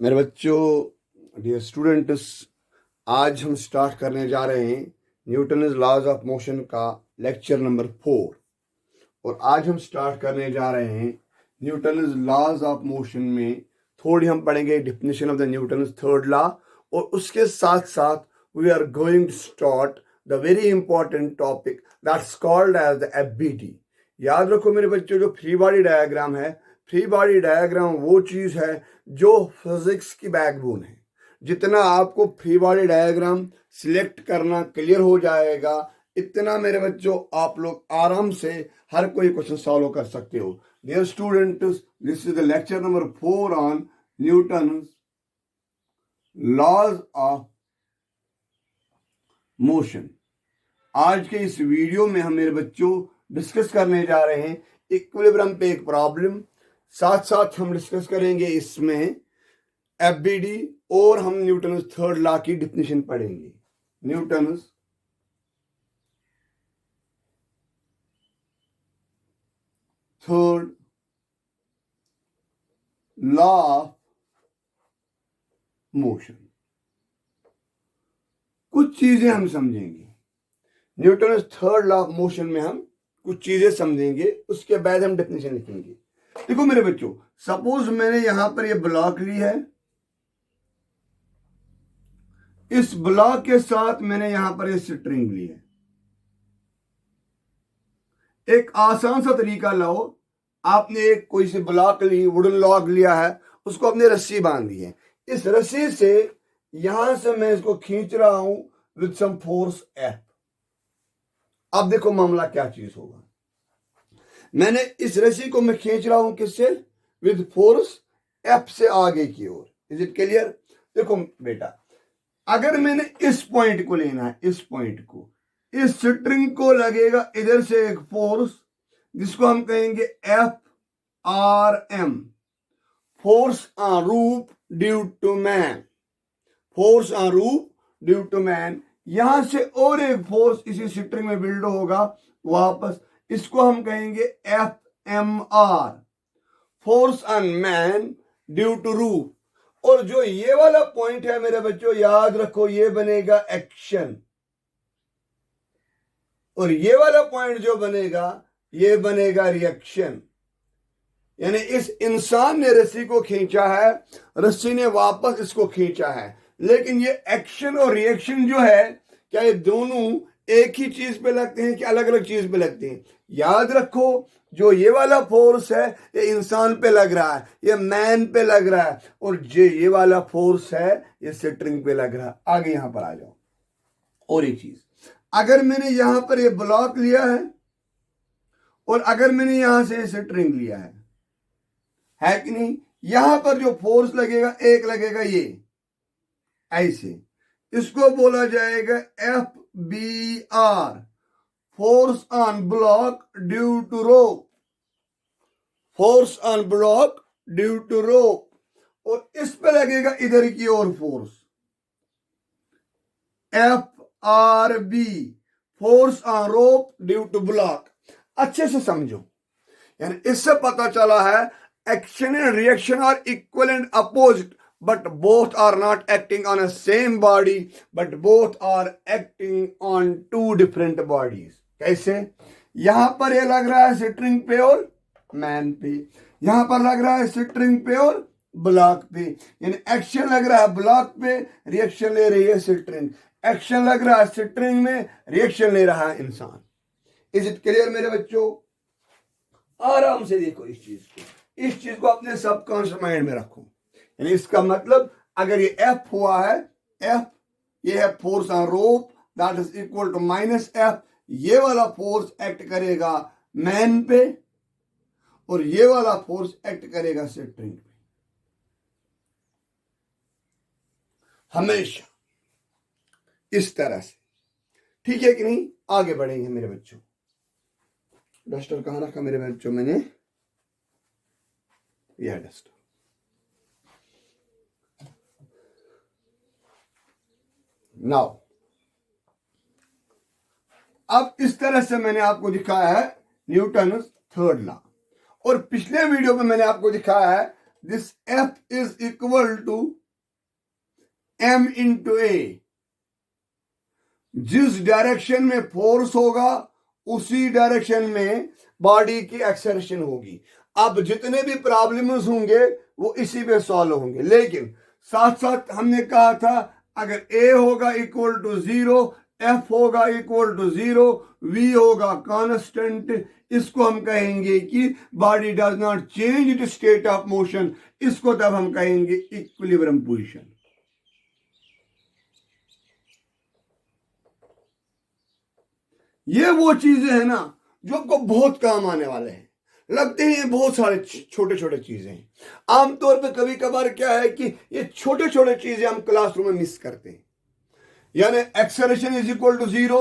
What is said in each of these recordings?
मेरे बच्चों, dear students, आज हम स्टार्ट करने जा रहे हैं न्यूटन लॉज ऑफ मोशन का लेक्चर नंबर 4। और आज हम स्टार्ट करने जा रहे हैं न्यूटन लॉज ऑफ मोशन में थोड़ी हम पढ़ेंगे definition of the Newton third law, और उसके साथ साथ we are going to start the very important topic that's called as the FBD. याद रखो मेरे बच्चों, जो फ्री बॉडी डायग्राम है, फ्री बॉडी डायग्राम वो चीज़ है जो फिजिक्स की बैकबोन है। जितना आपको फ्री बॉडी डायग्राम सिलेक्ट करना क्लियर हो जाएगा, इतना मेरे बच्चों आप लोग आराम से हर कोई क्वेश्चन सॉल्व कर सकते हो। Dear students, this is the lecture number 4 on Newton laws of motion. आज के इस वीडियो में हम मेरे बच्चों डिस्कस करने जा रहे हैं इक्विलिब्रियम पे एक प्रॉब्लम, साथ साथ हम डिस्कस करेंगे इसमें एफबीडी, और हम न्यूटन थर्ड लॉ की डेफिनेशन पढ़ेंगे। Newton third law of motion. कुछ चीजें हम समझेंगे Newton third law of motion में, हम कुछ चीजें समझेंगे, उसके बाद हम डेफिनेशन लिखेंगे। देखो मेरे बच्चों, सपोज मैंने यहां पर ये ब्लॉक ली है, इस ब्लॉक के साथ मैंने यहां पर ये स्ट्रिंग ली है। एक आसान सा तरीका लाओ, आपने एक कोई से ब्लॉक ली, वुडन लॉग लिया है, उसको अपने रस्सी बांध दी है। इस रस्सी से यहां से मैं इसको खींच रहा हूं विद सम फोर्स एफ। अब देखो मामला क्या चीज होगा। मैंने इस रस्सी को मैं खींच रहा हूं किससे? विद फोर्स एफ से आगे की ओर। Is it clear? देखो बेटा, अगर मैंने इस पॉइंट को लेना है, इस पॉइंट को, इस स्ट्रिंग को लगेगा इधर से एक फोर्स जिसको हम कहेंगे F R M, force on rope due to man. Force on rope due to man. यहां से और एक फोर्स इसी स्ट्रिंग में बिल्ड होगा वापस, इसको हम कहेंगे F M R, force on man due to rope. और जो ये वाला पॉइंट है मेरे बच्चों, याद रखो, ये बनेगा एक्शन, और ये वाला पॉइंट जो बनेगा ये बनेगा रिएक्शन। यानी इस इंसान ने रस्सी को खींचा है, रस्सी ने वापस इसको खींचा है, लेकिन ये एक्शन और रिएक्शन जो है, क्या ये दोनों एक ही चीज पे लगते हैं कि अलग अलग चीज पे लगते हैं? याद रखो, जो ये वाला फोर्स है ये इंसान पे लग रहा है, ये मैन पे लग रहा है, और जो ये वाला फोर्स है ये स्ट्रिंग पे लग रहा है। आगे यहां पर आ जाओ। और एक चीज, अगर मैंने यहां पर ये ब्लॉक लिया है और अगर मैंने यहां से स्ट्रिंग लिया है कि नहीं, यहां पर जो फोर्स लगेगा, एक लगेगा ये ऐसे, इसको बोला जाएगा F B R, force on block due to rope. Force on block due to rope. और इस पे लगेगा इधर की ओर force F R B, force on rope due to block. अच्छे से समझो, यानी इससे पता चला है action and reaction are equal and opposite, but both are not acting on a same body, but both are acting on two different bodies. कैसे? यहां पर ये लग रहा है स्ट्रिंग पे और मैन पे, यहां पर लग रहा है स्ट्रिंग पे और ब्लॉक पे। यानी एक्शन लग रहा है ब्लॉक पे, रिएक्शन ले रही है स्ट्रिंग। एक्शन लग रहा है स्ट्रिंग में, रिएक्शन ले रहा है इंसान। इज इट क्लियर मेरे बच्चों? आराम से देखो इस चीज को, इस चीज को अपने सबकॉन्शियस माइंड में रखो। यानी इसका मतलब, अगर ये एफ हुआ है, एफ ये है force on rope, that is equal to minus F. ये वाला फोर्स एक्ट करेगा मैन पे और ये वाला फोर्स एक्ट करेगा स्ट्रिंग पे। हमेशा इस तरह से, ठीक है कि नहीं? आगे बढ़ेंगे मेरे बच्चों। डस्टर कहां रखा मेरे बच्चों? मैंने यह डस्टर। नाउ अब इस तरह से मैंने आपको दिखाया है न्यूटन थर्ड लॉ, और पिछले वीडियो में मैंने आपको दिखाया है this F is equal to M into A। जिस डायरेक्शन में फोर्स होगा उसी डायरेक्शन में बॉडी की एक्सेलरेशन होगी। अब जितने भी प्रॉब्लम्स होंगे वो इसी पे सॉल्व होंगे, लेकिन साथ साथ हमने कहा था अगर A होगा इक्वल टू 0, F होगा इक्वल टू 0, V होगा कांस्टेंट, इसको हम कहेंगे कि body does not change it state of motion, इसको तब हम कहेंगे इक्विलिब्रियम पोजीशन। ये वो चीजें हैं ना जो आपको बहुत काम आने वाले हैं। लगते हैं बहुत सारे छोटे छोटे चीजें हैं, आमतौर पे कभी कभार क्या है कि ये छोटे छोटे चीजें हम क्लासरूम में मिस करते हैं। यानी acceleration is equal to 0,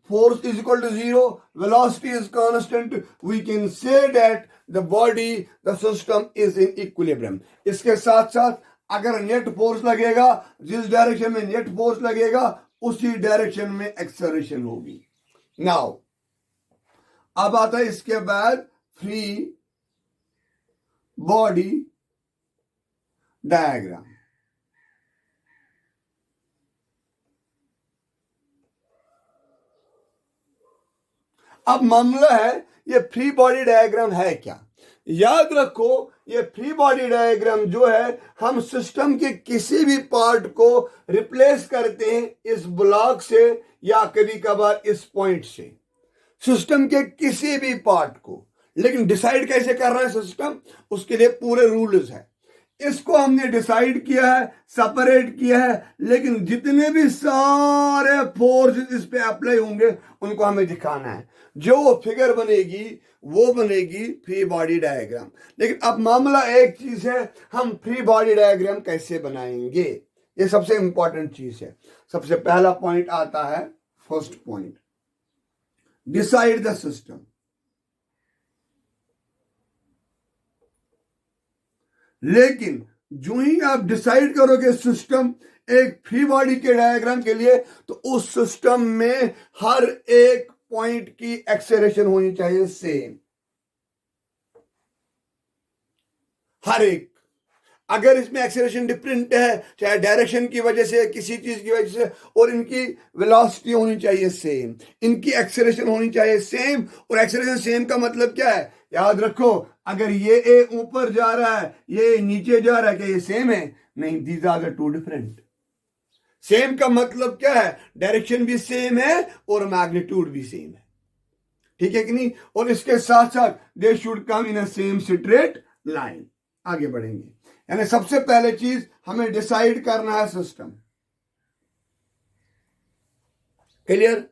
force is equal to 0, velocity is constant, we can say that the body, the system is in equilibrium। इसके साथ साथ अगर नेट फोर्स लगेगा, जिस डायरेक्शन में नेट फोर्स लगेगा उसी डायरेक्शन में एक्सेलरेशन होगी। नाउ अब आता है इसके बाद फ्री बॉडी डायग्राम। अब मामला है ये फ्री बॉडी डायग्राम है क्या। याद रखो ये फ्री बॉडी डायग्राम जो है हम सिस्टम के किसी भी पार्ट को रिप्लेस करते हैं इस ब्लॉक से या कभी कभार इस पॉइंट से, सिस्टम के किसी भी पार्ट को। लेकिन डिसाइड कैसे कर रहा है सिस्टम, उसके लिए पूरे रूल्स है। इसको हमने डिसाइड किया है, सेपरेट किया है, लेकिन जितने भी सारे फोर्स इस पे अप्लाई होंगे उनको हमें दिखाना है। जो वो फिगर बनेगी वो बनेगी फ्री बॉडी डायग्राम। लेकिन अब मामला एक चीज है, हम फ्री बॉडी डायग्राम कैसे बनाएंगे, ये सबसे इंपॉर्टेंट चीज है। सबसे पहला पॉइंट आता है, first point, decide the system. लेकिन जो ही आप डिसाइड करोगे सिस्टम एक फ्री बॉडी के डायग्राम के लिए, तो उस सिस्टम में हर एक पॉइंट की एक्सेलरेशन होनी चाहिए सेम, हर एक। अगर इसमें एक्सेलरेशन डिफरेंट है, चाहे डायरेक्शन की वजह से, किसी चीज की वजह से, और इनकी वेलोसिटी होनी चाहिए सेम, इनकी एक्सेलरेशन होनी चाहिए सेम। और एक्सेलरेशन सेम का मतलब क्या है, याद रखो, अगर ये ए ऊपर जा रहा है, ये नीचे जा रहा है, क्या ये सेम है? नहीं, these are the two different. Same का मतलब क्या है, डायरेक्शन भी सेम है और मैग्नीट्यूड भी सेम है, ठीक है कि नहीं। और इसके साथ साथ they should come in a same straight line. आगे बढ़ेंगे, यानी सबसे पहले चीज हमें डिसाइड करना है सिस्टम। क्लियर?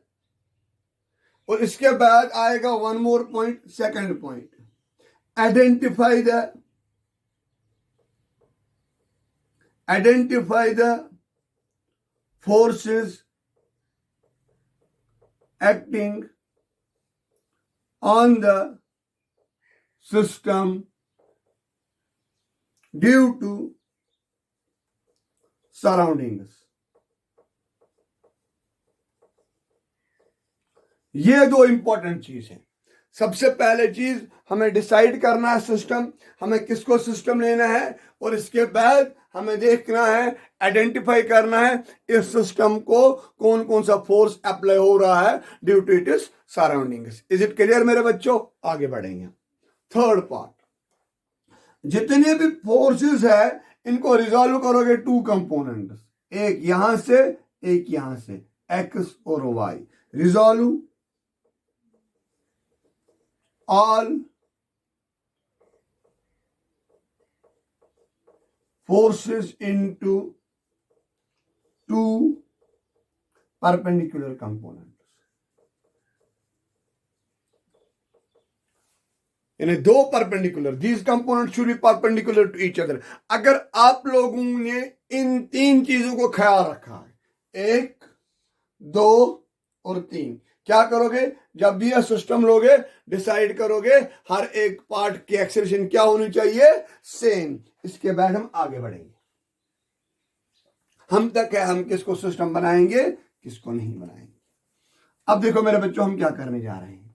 और इसके बाद आएगा one more point, second point, identify the forces acting on the system due to surroundings। ये दो इंपॉर्टेंट चीज है। सबसे पहले चीज हमें डिसाइड करना है सिस्टम, हमें किसको सिस्टम लेना है, और इसके बाद हमें देखना है, आइडेंटिफाई करना है इस सिस्टम को कौन कौन सा फोर्स अप्लाई हो रहा है due to it is surroundings. Is it clear मेरे बच्चों? आगे बढ़ेंगे। थर्ड पार्ट, जितने भी फोर्सेस है इनको रिजॉल्व करोगे टू कंपोनेंट्स, एक यहां से एक यहां से, एक्स और Y. Resolve all forces into two perpendicular components। यानी दो perpendicular, these components should be perpendicular to each other। अगर आप लोगों ने इन तीन चीजों को ख्याल रखा है, एक, दो और तीन, क्या करोगे जब भी यह सिस्टम लोगे, डिसाइड करोगे हर एक पार्ट की एक्सेलरेशन क्या होनी चाहिए, सेम। इसके बाद हम आगे बढ़ेंगे, हम तक है हम किसको सिस्टम बनाएंगे, किसको नहीं बनाएंगे। अब देखो मेरे बच्चों, हम क्या करने जा रहे हैं।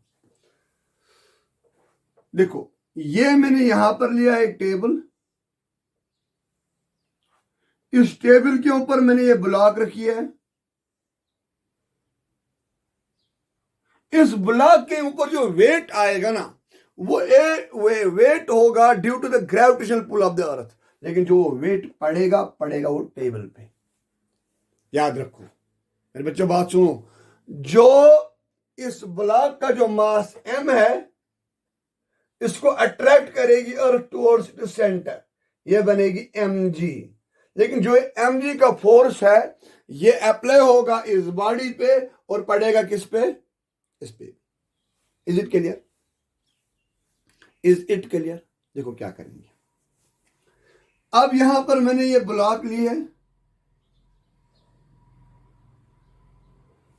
देखो, ये मैंने यहां पर लिया एक टेबल, इस टेबल के ऊपर मैंने ये ब्लॉक रखी है, इस ब्लॉक के ऊपर जो वेट आएगा ना वो वेट होगा due to the gravitational pull of the earth, लेकिन जो वेट पड़ेगा वो टेबल पे। याद रखो मेरे बच्चों, बात सुनो, जो इस ब्लॉक का जो मास m है इसको अट्रैक्ट करेगी अर्थ टुवर्ड्स द सेंटर, ये बनेगी mg। लेकिन जो mg का फोर्स है ये अप्लाई होगा इस बॉडी पे और पड़ेगा किस पे, इस पे। Is it clear, is it clear? देखो क्या करेंगे, अब यहां पर मैंने ये ब्लॉक ली है,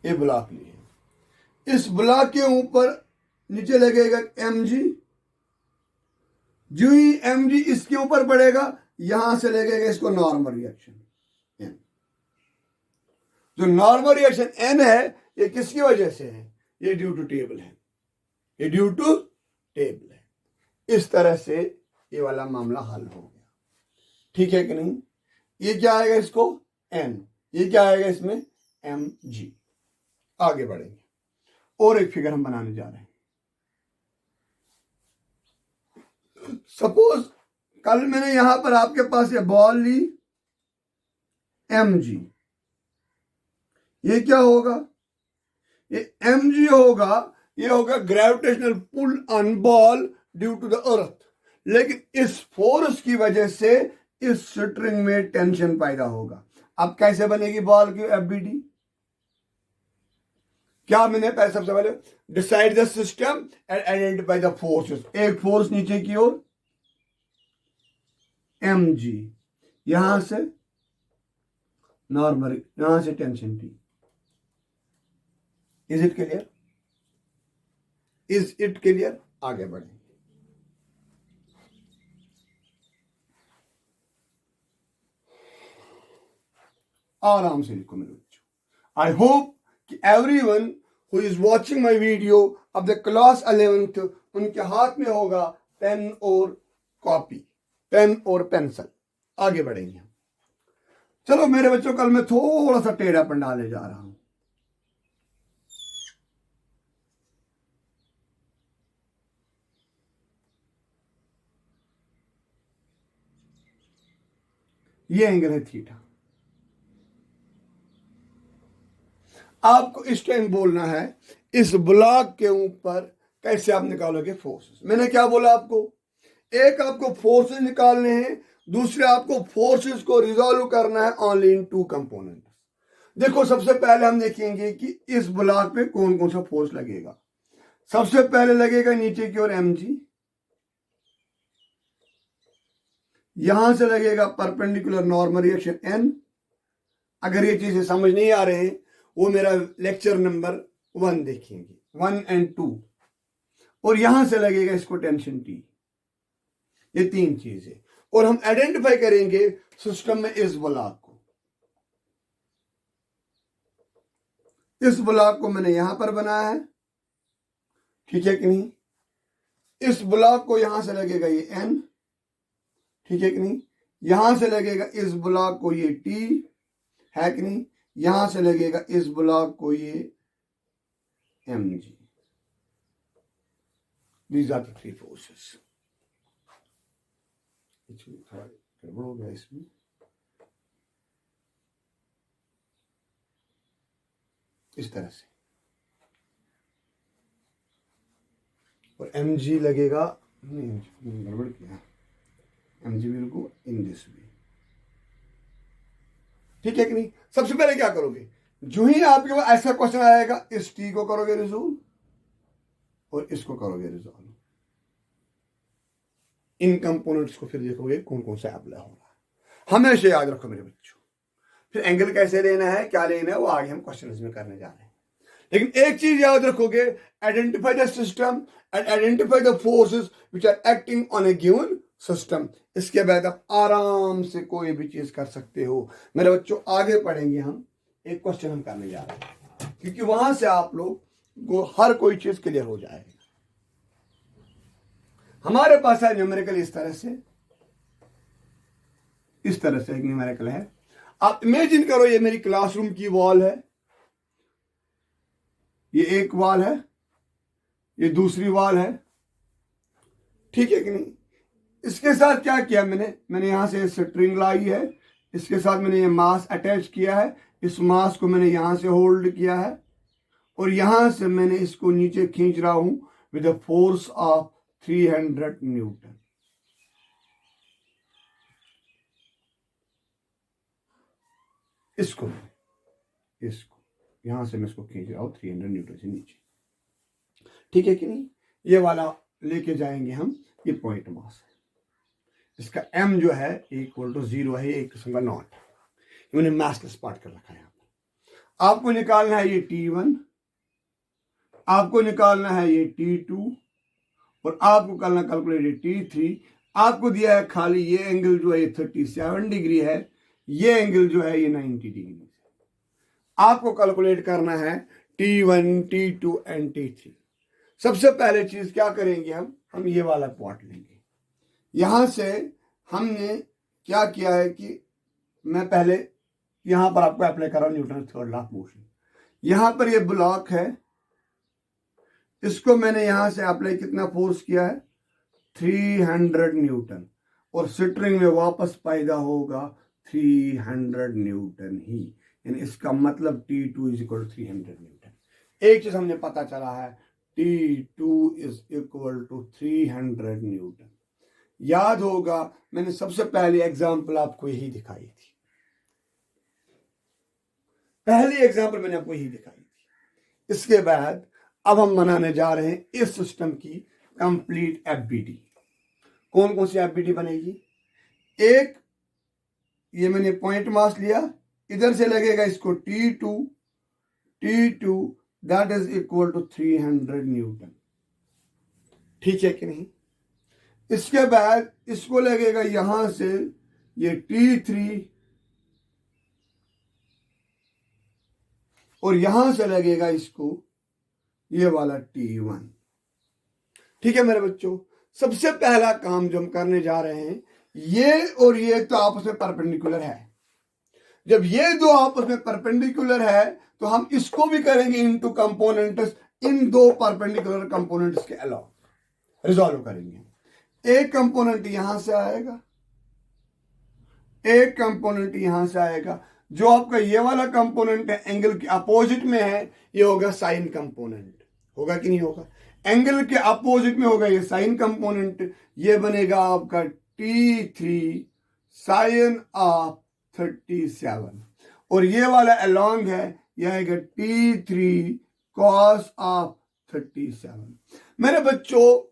ये ब्लॉक ली है, इस ब्लॉक के ऊपर नीचे लगेगा mg, जो ही mg इसके ऊपर पड़ेगा यहां से लगेगा इसको नॉर्मल रिएक्शन n। जो नॉर्मल रिएक्शन n है ये किसकी वजह से है, ये ड्यू टू टेबल है, ये ड्यू टू टेबल है। इस तरह से ये वाला मामला हल हो गया, ठीक है कि नहीं? ये क्या आएगा इसको n, ये क्या आएगा इसमें mg। आगे बढ़ेंगे और एक फिगर हम बनाने जा रहे हैं। सपोज कल मैंने यहां पर आपके पास ये बॉल ली mg, ये क्या होगा, ये mg होगा, ये होगा gravitational pull on ball due to the earth. लेकिन इस फोर्स की वजह से इस स्ट्रिंग में टेंशन पैदा होगा। अब कैसे बनेगी बॉल की FBD? क्या मैंने सबसे पहले decide the system and identify the forces. एक फोर्स नीचे की ओर mg, यहां से नॉर्मल, यहां से tension T। Is it clear, is it clear? आगे बढ़ेंगे। आराम से लिखो मेरे बच्चों। आई होप कि everyone who is watching my video of the class 11th उनके हाथ में होगा पेन और कॉपी, पेन और पेंसिल। आगे बढ़ेंगे। चलो मेरे बच्चों, कल मैं थोड़ा सा टेढ़ा पंडाले जा रहा हूं। ये एंगल है थीटा। आपको इस टाइम बोलना है इस ब्लॉक के ऊपर कैसे आप निकालोगे फोर्सेस। मैंने क्या बोला आपको, एक आपको फोर्सेस निकालने हैं, दूसरे आपको फोर्सेस को रिजॉल्व करना है ओनली इन 2 कंपोनेंट्स। देखो सबसे पहले हम देखेंगे कि इस ब्लॉक पे कौन कौन सा फोर्स लगेगा। सबसे पहले लगेगा नीचे की ओर mg, यहां से लगेगा परपेंडिकुलर नॉर्मल रिएक्शन n। अगर ये चीजें समझ नहीं आ रहे हैं वो मेरा लेक्चर नंबर 1 देखेंगे, 1 और 2। और यहां से लगेगा इसको टेंशन T। ये 3 चीजें, और हम आइडेंटिफाई करेंगे सिस्टम में इस ब्लॉक को। इस ब्लॉक को मैंने यहां पर बनाया है, ठीक है कि नहीं? इस ब्लॉक को यहां से लगेगा ये n, ठीक है कि नहीं? यहां से लगेगा इस ब्लॉक को ये T, है कि नहीं? यहां से लगेगा इस ब्लॉक को ये mg। These are the 3 forces. थोड़ा गड़बड़ हो गया इसमें, इस तरह से। और mg लगेगा, नहीं गड़बड़ किया, mg will go in this way, ठीक है कि नहीं? सबसे पहले क्या करोगे, जो ही आपके पास ऐसा क्वेश्चन आएगा इस T को करोगे रिजॉल्व और इसको करोगे रिजॉल्व। इन कंपोनेंट्स को फिर देखोगे कौन कौन सा अप्लाई हो रहा है। हमेशा याद रखो मेरे बच्चों, फिर एंगल कैसे लेना है, क्या लेना है, वो आगे हम क्वेश्चन में करने जा रहे हैं। लेकिन एक चीज याद रखोगे, identify the system and identify the forces which are acting on a given system. इसके बाद आप आराम से कोई भी चीज कर सकते हो। मेरे बच्चों आगे पढ़ेंगे हम, एक क्वेश्चन हम करने जा रहे हैं, क्योंकि वहां से आप लोग को हर कोई चीज क्लियर हो जाएगी। हमारे पास है न्यूमेरिकल इस तरह से एक न्यूमेरिकल है आप इमेजिन करो ये मेरी क्लासरूम की वॉल है, ये एक वॉल है, ये दूसरी वॉल है, ठीक है कि नहीं। इसके साथ क्या किया मैंने यहां से स्ट्रिंग लाई है, इसके साथ मैंने ये मास अटैच किया है, इस मास को मैंने यहां से होल्ड किया है और यहां से मैंने इसको नीचे खींच रहा हूं with the force of 300 Newton. इसको यहां से मैं इसको खींच रहा हूं 300 न्यूटन से नीचे, ठीक है कि नहीं। ये वाला लेके जाएंगे हम, ये पॉइंट मास है, इसका m जो है इक्वल टू 0 है, एक किस्म का नॉट, मैंने मासलेस पार्ट कर रखा है। आपको निकालना है ये T1, आपको निकालना है ये T2 और आपको करना कैलकुलेट T3। आपको दिया है खाली ये एंगल जो है ये 37 डिग्री है, ये एंगल जो है ये 90 डिग्री है। आपको कैलकुलेट करना है T1, T2 एंड T3। सबसे पहले चीज क्या करेंगे, हम ये वाला पॉट लेंगे। यहां से हमने क्या किया है कि मैं पहले यहां पर आपको अप्लाई कर रहा हूं Newton third law of motion. यहां पर ये ब्लॉक है, इसको मैंने यहां से अप्लाई कितना फोर्स किया है 300 न्यूटन और स्ट्रिंग में वापस पैदा होगा 300 न्यूटन ही, यानी इसका मतलब T2 is equal to 300 Newton. एक चीज हमने पता चला है, T2 is equal to 300 Newton. याद होगा मैंने सबसे पहली एग्जांपल आपको यही दिखाई थी, पहली एग्जांपल मैंने आपको यही दिखाई थी। इसके बाद अब हम बनाने जा रहे हैं इस सिस्टम की कंप्लीट एफबीडी। कौन कौन सी एफबीडी बनेगी, एक ये मैंने पॉइंट मास लिया, इधर से लगेगा इसको T2 that is equal to 300 newton, ठीक है कि नहीं। इसके बाद इसको लगेगा यहां से ये T3 और यहां से लगेगा इसको ये वाला T1, ठीक है मेरे बच्चों। सबसे पहला काम जो हम करने जा रहे हैं, ये और ये तो आपस में परपेंडिकुलर है। जब ये दो आपस में परपेंडिकुलर है तो हम इसको भी करेंगे इनटू कंपोनेंट्स, इन दो परपेंडिकुलर कंपोनेंट्स के अलावा रिजॉल्व करेंगे। एक कंपोनेंट यहां से आएगा, एक कंपोनेंट यहां से आएगा। जो आपका ये वाला कंपोनेंट है एंगल के अपोजिट में है, ये होगा साइन कंपोनेंट, होगा कि नहीं होगा। एंगल के अपोजिट में होगा ये साइन कंपोनेंट, ये बनेगा आपका T3 साइन ऑफ 37 और ये वाला अलोंग है, यह आएगा T3 कॉस ऑफ 37। मेरे बच्चों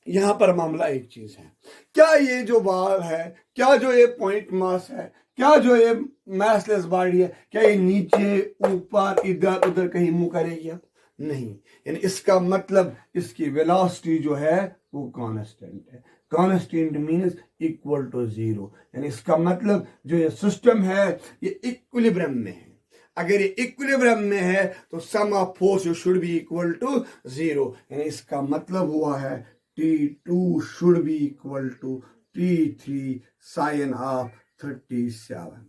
यहां पर मामला एक चीज है, क्या ये जो बाल है, क्या जो ये पॉइंट मास है, क्या जो ये मासलेस बॉडी है, क्या ये नीचे ऊपर इधर उधर कहीं मुंह करेगी? नहीं, यानी इसका मतलब इसकी वेलोसिटी जो है वो कांस्टेंट है। कांस्टेंट मींस इक्वल टू 0, यानी इसका मतलब जो ये सिस्टम है ये इक्विलिब्रियम में है। अगर ये इक्विलिब्रियम में है तो sum of force should be equal to 0, यानी इसका मतलब हुआ है T2 should be equal to T3 sin of 37।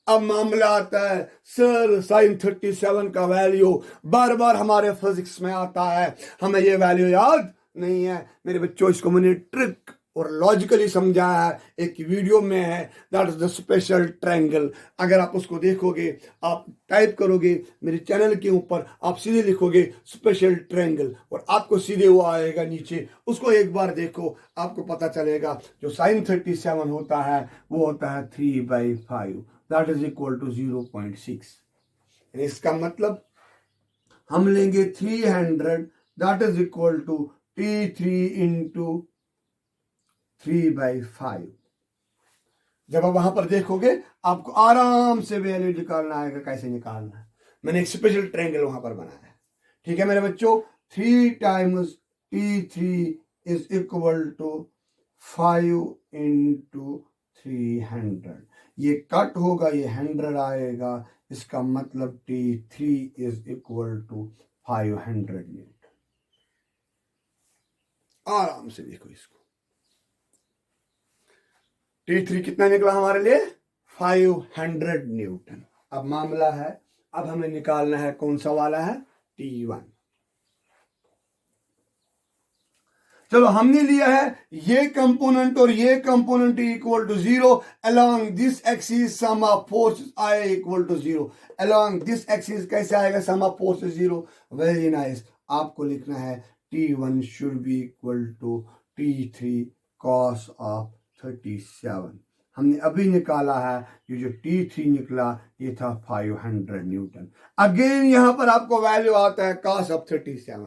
अब मामला आता है सर साइन 37 का वैल्यू बार बार हमारे फिजिक्स में आता है, हमें ये वैल्यू याद नहीं है। मेरे बच्चों इसको मैंने ट्रिक और लॉजिकली समझाया है, एक वीडियो में है, that is the special triangle. अगर आप उसको देखोगे, आप टाइप करोगे मेरे चैनल के ऊपर, आप सीधे लिखोगे स्पेशल ट्रायंगल और आपको सीधे वो आएगा नीचे, उसको एक बार देखो, आपको पता चलेगा जो साइन 37 होता है वो होता है 3/5, दैट इज इक्वल टू 0.6। इसका मतलब हम लेंगे 300, that is equal to T3 into 3/5। जब आप वहां पर देखोगे आपको आराम से वैल्यू निकालना आएगा, कैसे निकालना है। मैंने एक स्पेशल ट्रायंगल वहां पर बनाया है, ठीक है मेरे बच्चों। 3 times T3 is equal to 5 into 300, ये कट होगा, ये 100 आएगा, इसका मतलब T3 is equal to 500 Newton. आराम से देखो इसको, T3 कितना निकला हमारे लिए 500 न्यूटन। अब मामला है, अब हमें निकालना है कौन सा वाला है, T1। चलो हमने लिया है ये कंपोनेंट और ये component equal to 0, along this axis sum of forces are equal to 0। Along this axis कैसे आएगा, sum of forces 0। Very nice. आपको लिखना है T1 should be equal to T3 cos of 37। हमने अभी निकाला है, ये जो T3 निकला ये था 500 न्यूटन। अगेन यहां पर आपको वैल्यू आता है cos of 37।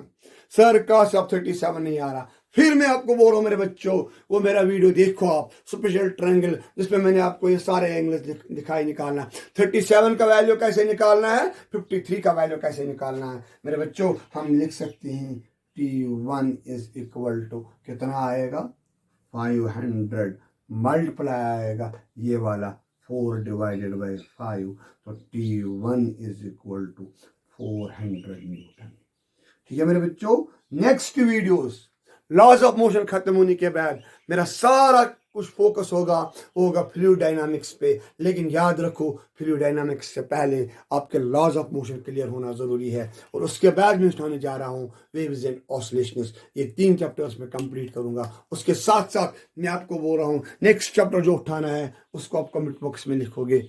Sir cos of 37 नहीं आ रहा, फिर मैं आपको बोल रहा हूं मेरे बच्चों, वो मेरा वीडियो देखो आप, स्पेशल ट्रायंगल, जिसमें मैंने आपको ये सारे एंगल्स दिखाई निकालना। 37 का वैल्यू कैसे निकालना है, 53 का वैल्यू कैसे निकालना है। मेरे बच्चों हम लिख सकते हैं T1 इज इक्वल टू कितना आएगा, 500 मल्टीप्लाई आएगा ये वाला 4 डिवाइडेड बाई 5, तो T1 is equal to 400 Newton. ठीक है मेरे बच्चों, next videos laws of motion खत्म होने के बाद मेरा सारा कुछ फोकस होगा फ्लूइड डायनामिक्स पे। लेकिन याद रखो, फ्लूइड डायनामिक्स से पहले आपके लॉज ऑफ मोशन क्लियर होना जरूरी है, और उसके बाद मैं उठाने जा रहा हूँ वेव्स एंड ऑसिलेशंस। ये 3 चैप्टर्स में कंप्लीट करूंगा। उसके साथ साथ मैं आपको बोल रहा हूँ नेक्स्ट चैप्टर जो उठाना है उसको आप कमेंट बॉक्स में लिखोगे।